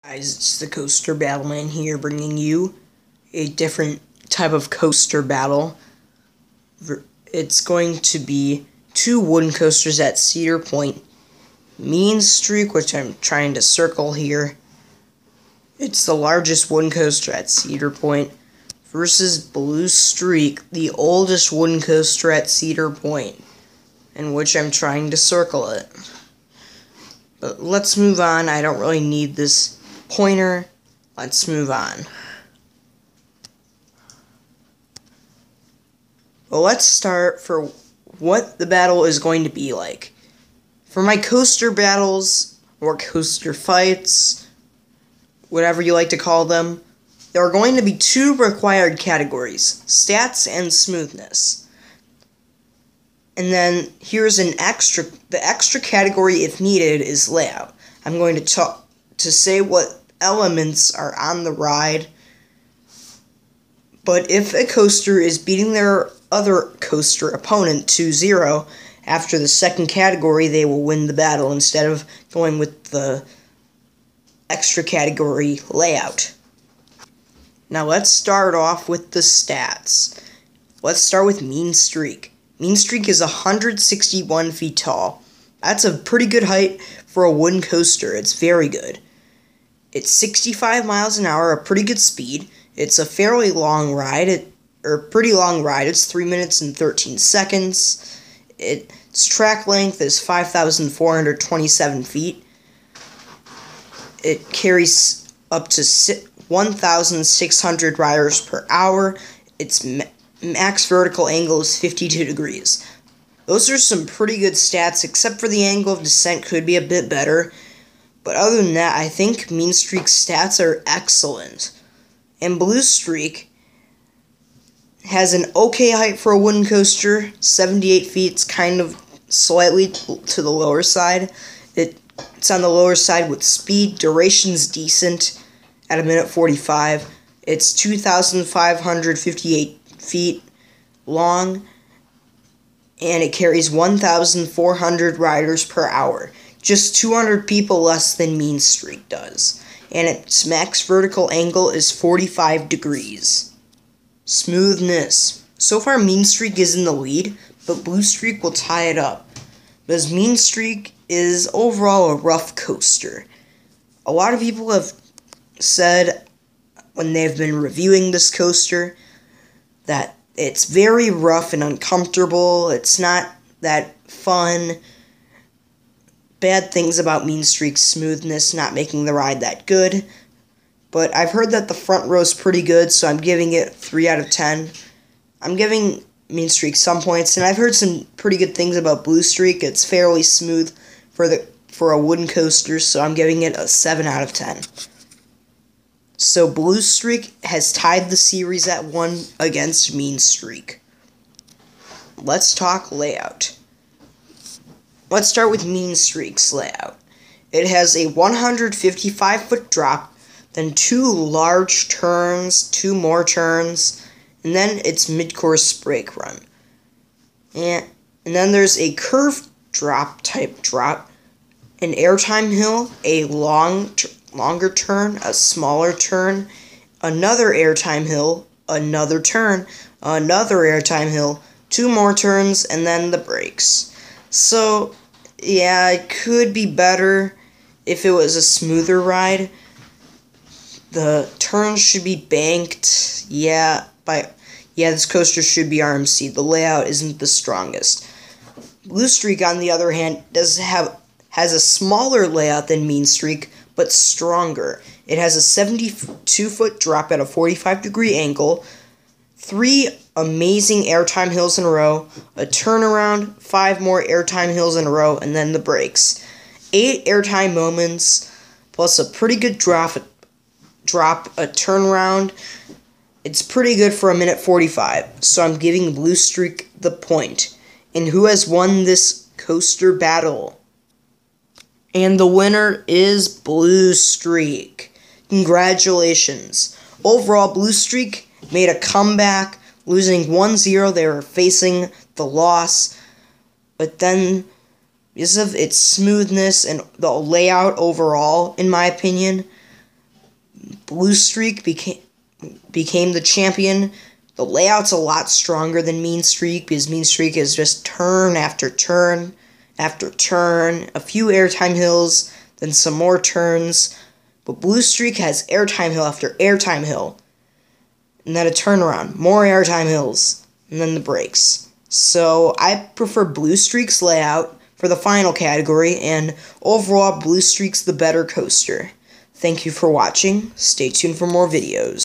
Guys, it's the Coaster Battleman here, bringing you a different type of coaster battle. It's going to be two wooden coasters at Cedar Point. Mean Streak, which I'm trying to circle here. It's the largest wooden coaster at Cedar Point, versus Blue Streak, the oldest wooden coaster at Cedar Point, in which I'm trying to circle it. But let's move on. I don't really need this pointer. Let's move on. Well, let's start for what the battle is going to be like. For my coaster battles, or coaster fights, whatever you like to call them, there are going to be two required categories: stats and smoothness. And then here's the extra category, if needed, is layout. I'm going to say what elements are on the ride. But if a coaster is beating their other coaster opponent 2-0 after the second category, they will win the battle instead of going with the extra category layout. Now let's start off with the stats. Let's start with Mean Streak. Mean Streak is 161 feet tall. That's a pretty good height for a wooden coaster. It's very good. It's 65 miles an hour, a pretty good speed. It's a fairly long ride, pretty long ride. It's 3 minutes and 13 seconds. Its track length is 5,427 feet. It carries up to 1,600 riders per hour. Its max vertical angle is 52 degrees. Those are some pretty good stats, except for the angle of descent could be a bit better. But other than that, I think Mean Streak's stats are excellent. And Blue Streak has an okay height for a wooden coaster, 78 feet. It's kind of slightly to the lower side. It's on the lower side with speed. Duration's decent at 1:45. It's 2,558 feet long, and it carries 1,400 riders per hour. Just 200 people less than Mean Streak does. And its max vertical angle is 45 degrees. Smoothness. So far, Mean Streak is in the lead, but Blue Streak will tie it up, because Mean Streak is overall a rough coaster. A lot of people have said, when they've been reviewing this coaster, that it's very rough and uncomfortable. It's not that fun. Bad things about Mean Streak's smoothness, not making the ride that good. But I've heard that the front row's pretty good, so I'm giving it 3 out of 10. I'm giving Mean Streak some points, and I've heard some pretty good things about Blue Streak. It's fairly smooth for a wooden coaster, so I'm giving it a 7 out of 10. So Blue Streak has tied the series at 1 against Mean Streak. Let's talk layout. Let's start with Mean Streak's layout. It has a 155-foot drop, then 2 large turns, 2 more turns, and then its mid-course brake run. And then there's a curved type drop, an airtime hill, a longer turn, a smaller turn, another airtime hill, another turn, another airtime hill, 2 more turns, and then the brakes. So, yeah, it could be better if it was a smoother ride. The turns should be banked. This coaster should be RMC. The layout isn't the strongest. Blue Streak, on the other hand, has a smaller layout than Mean Streak, but stronger. It has a 72-foot drop at a 45-degree angle, 3 amazing airtime hills in a row, a turnaround, 5 more airtime hills in a row, and then the brakes. 8 airtime moments, plus a pretty good drop, a turnaround. It's pretty good for 1:45, so I'm giving Blue Streak the point. And who has won this coaster battle? And the winner is Blue Streak. Congratulations. Overall, Blue Streak made a comeback, losing 1-0. They were facing the loss. But then because of its smoothness and the layout overall, in my opinion, Blue Streak became the champion. The layout's a lot stronger than Mean Streak because Mean Streak is just turn after turn after turn, a few airtime hills, then some more turns. But Blue Streak has airtime hill after airtime hill, and then a turnaround, more airtime hills, and then the brakes. So I prefer Blue Streak's layout for the final category, and overall Blue Streak's the better coaster. Thank you for watching. Stay tuned for more videos.